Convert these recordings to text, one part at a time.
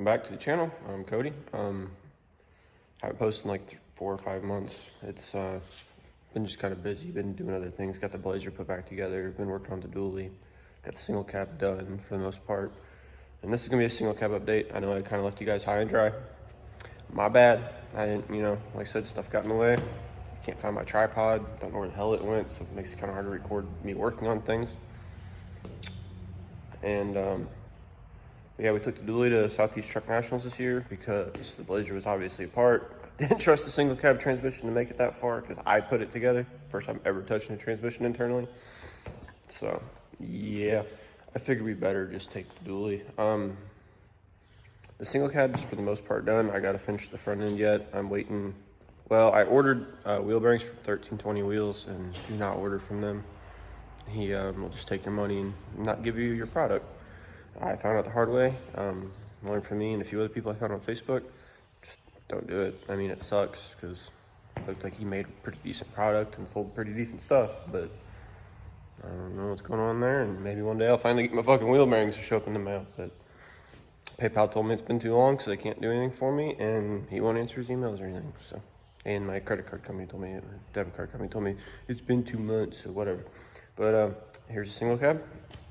back to the channel. I'm Cody. Haven't posted in like 4 or 5 months. It's been just kind of busy, been doing other things. Got the Blazer put back together, been working on the dually, got the single cab done for the most part. And this is gonna be a single cab update. I know I kind of left you guys high and dry. My bad. I didn't, like I said, stuff got in the way. Can't find my tripod, don't know where the hell it went, so it makes it kind of hard to record me working on things. And yeah, we took the dually to Southeast Truck Nationals this year because the Blazer was obviously apart. I didn't trust the single cab transmission to make it that far because I put it together. First time ever touching a transmission internally. So yeah, I figured we better just take the dually. The single cab is for the most part done. I gotta finish the front end yet. I'm waiting. Well, I ordered wheel bearings for 1320 wheels and do not order from them. He will just take your money and not give you your product. I found out the hard way. Learned from me and a few other people I found on Facebook. Just don't do it. I mean, it sucks because it looked like he made a pretty decent product and sold pretty decent stuff, but I don't know what's going on there. And maybe one day I'll finally get my fucking wheel bearings to show up in the mail. But PayPal told me it's been too long, so they can't do anything for me, and he won't answer his emails or anything. So, and my credit card company told me, or debit card company told me it's been 2 months or whatever. But here's a single cab.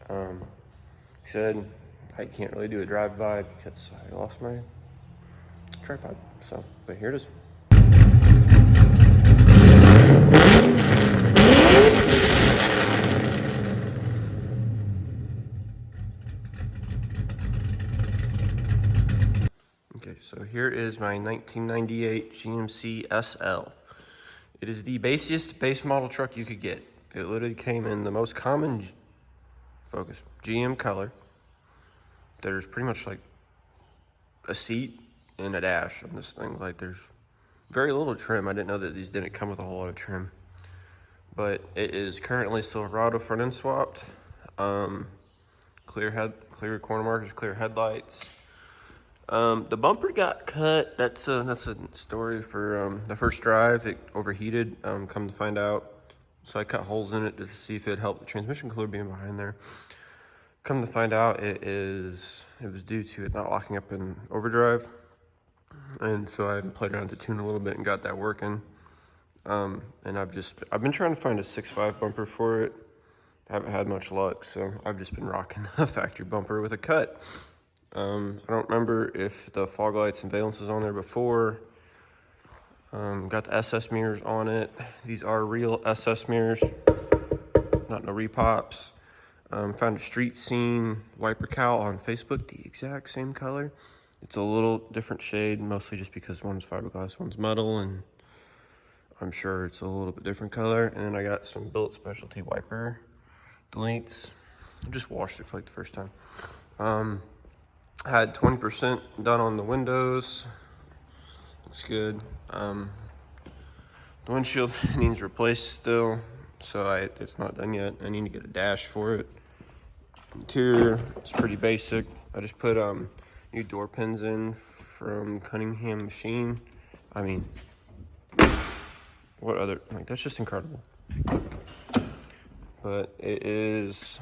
He said I can't really do a drive-by because I lost my tripod. So, but here it is. Okay, so here is my 1998 GMC SL. It is the basiest base model truck you could get. It literally came in the most common focus GM color. There's pretty much like a seat and a dash on this thing. Like there's very little trim. I didn't know that these didn't come with a whole lot of trim. But it is currently Silverado front end swapped. Clear corner markers, clear headlights. The bumper got cut. That's a story for the first drive. It overheated. Come to find out, so I cut holes in it just to see if it helped the transmission cooler being behind there. Come to find out, it was due to it not locking up in overdrive, and so I played around with the tune a little bit and got that working. And I've been trying to find a 6.5 bumper for it. Haven't had much luck, so I've just been rocking a factory bumper with a cut. I don't remember if the fog lights and valence was on there before. Got the SS mirrors on it. These are real SS mirrors, not no repops. Found a street scene wiper cowl on Facebook, the exact same color. It's a little different shade, mostly just because one's fiberglass, one's metal, and I'm sure it's a little bit different color. And then I got some Billet Specialty wiper deletes. I just washed it for like the first time. Had 20% done on the windows. Looks good. The windshield needs replaced still, so it's not done yet. I need to get a dash for it. Interior, it's pretty basic. I just put new door pins in from Cunningham Machine. I mean, what other, like, that's just incredible. But it is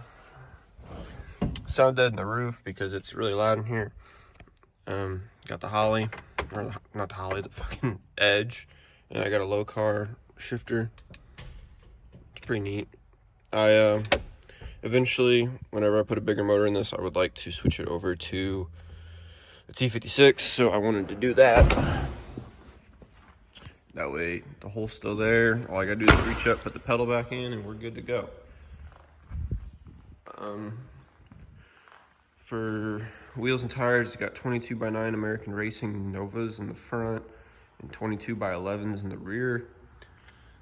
sound dead in the roof because it's really loud in here. Got the Holley, or not the Holley, the fucking Edge, and I got a low car shifter. It's pretty neat. I eventually, whenever I put a bigger motor in this, I would like to switch it over to a T56, so I wanted to do that. That way the hole's still there. All I gotta do is reach up, put the pedal back in, and we're good to go. For wheels and tires, it's got 22x9 American Racing Novas in the front and 22x11s in the rear.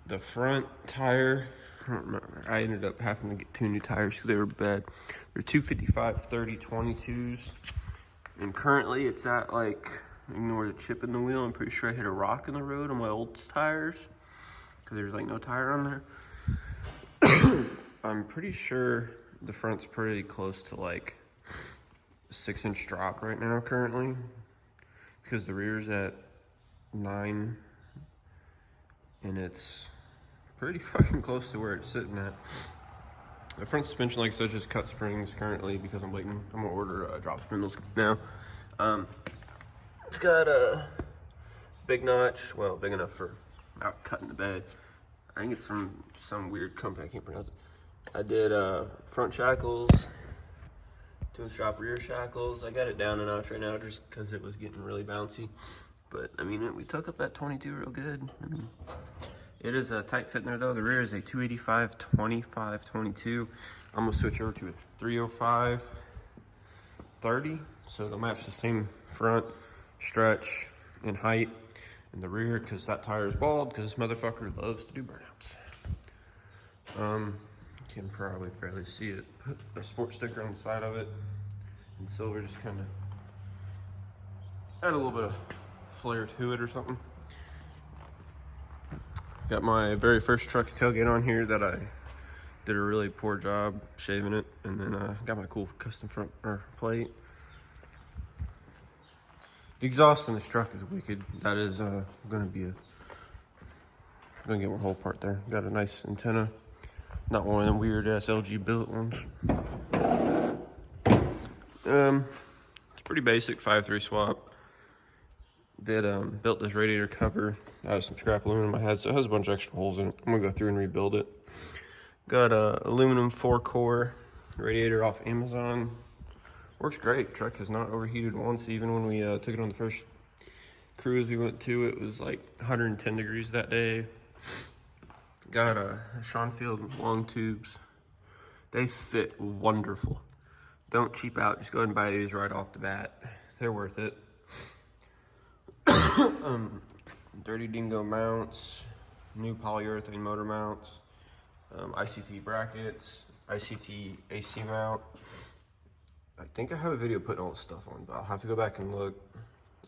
The front tire, I don't remember, I ended up having to get 2 new tires because they were bad. They're 255/30/22s, and currently it's at, like, ignore the chip in the wheel. I'm pretty sure I hit a rock in the road on my old tires because there's like no tire on there. I'm pretty sure the front's pretty close to like 6-inch drop right now currently, because the rear's at 9 and it's pretty fucking close to where it's sitting at. The front suspension, like I said, just cut springs currently because I'm waiting. I'm gonna order drop spindles now. It's got a big notch, well, big enough for out cutting the bed. I think it's from some weird company, I can't pronounce it. I did front shackles, 2-strap rear shackles. I got it down a notch right now just because it was getting really bouncy. But I mean, we took up that 22 real good. I mean, it is a tight fit in there though. The rear is a 285, 25, 22. I'm gonna switch over to a 305, 30. So they'll match the same front, stretch, and height in the rear because that tire is bald because this motherfucker loves to do burnouts. You can probably barely see it. Put a sports sticker on the side of it, and silver just kind of add a little bit of flair to it or something. Got my very first truck's tailgate on here that I did a really poor job shaving it, and then got my cool custom front plate. The exhaust in this truck is wicked. That is gonna get one whole part there. Got a nice antenna. Not one of them weird ass LG billet ones. It's pretty basic 5.3 swap. Built this radiator cover out of some scrap aluminum I had, so it has a bunch of extra holes in it. I'm gonna go through and rebuild it. Got a aluminum 4-core radiator off Amazon. Works great. Truck has not overheated once. Even when we took it on the first cruise we went to, it was like 110 degrees that day. Got a Schonfield long tubes. They fit wonderful. Don't cheap out. Just go ahead and buy these right off the bat. They're worth it. Dirty Dingo mounts, new polyurethane motor mounts, ICT brackets, ICT AC mount. I think I have a video putting all this stuff on, but I'll have to go back and look.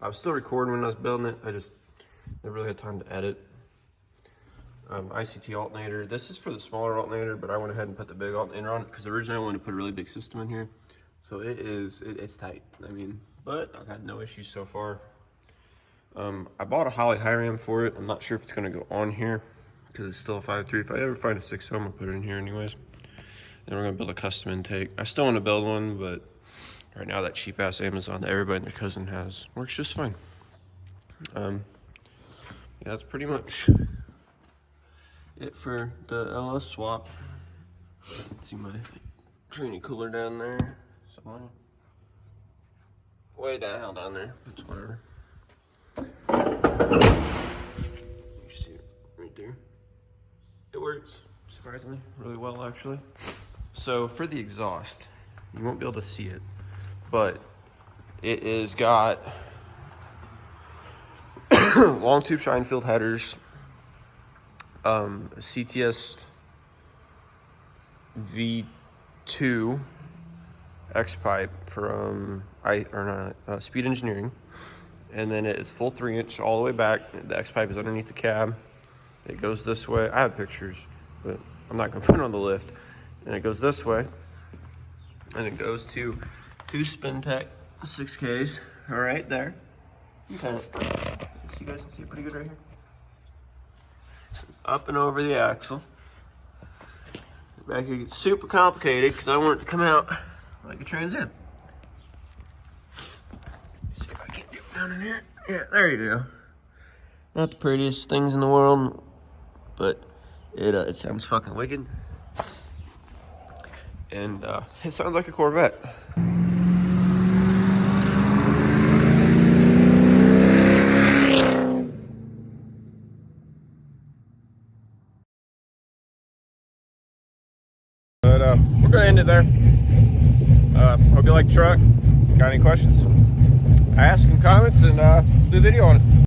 I was still recording when I was building it. I just never really had time to edit. ICT alternator. This is for the smaller alternator, but I went ahead and put the big alternator on it because originally I wanted to put a really big system in here. So it's tight. I mean, but I've had no issues so far. I bought a Holley high ram for it. I'm not sure if it's gonna go on here because it's still a 5.3. If I ever find a 6, I'm gonna put it in here anyways. Then we're gonna build a custom intake. I still want to build one, but right now that cheap ass Amazon that everybody and their cousin has works just fine. Yeah, that's pretty much it for the LS swap. See my Trini cooler down there somewhere. Way down there. It's whatever. You see it right there. It works surprisingly really well actually. So for the exhaust, you won't be able to see it, but it is got long tube Schonfield headers, CTS V2 X pipe from Speed Engineering, and then it's full 3-inch all the way back. The X pipe is underneath the cab. It goes this way. I have pictures, but I'm not gonna put it on the lift. And it goes this way, and it goes to 2 Spintech 6Ks right there. You guys can see it pretty good right here. Up and over the axle. Back here gets super complicated because I want it to come out like a Trans Am. See if I can get down in here. Yeah, there you go. Not the prettiest things in the world, but it sounds fucking wicked. And it sounds like a Corvette. But we're gonna end it there. Hope you like the truck. Got any questions? Ask in comments and do a video on it.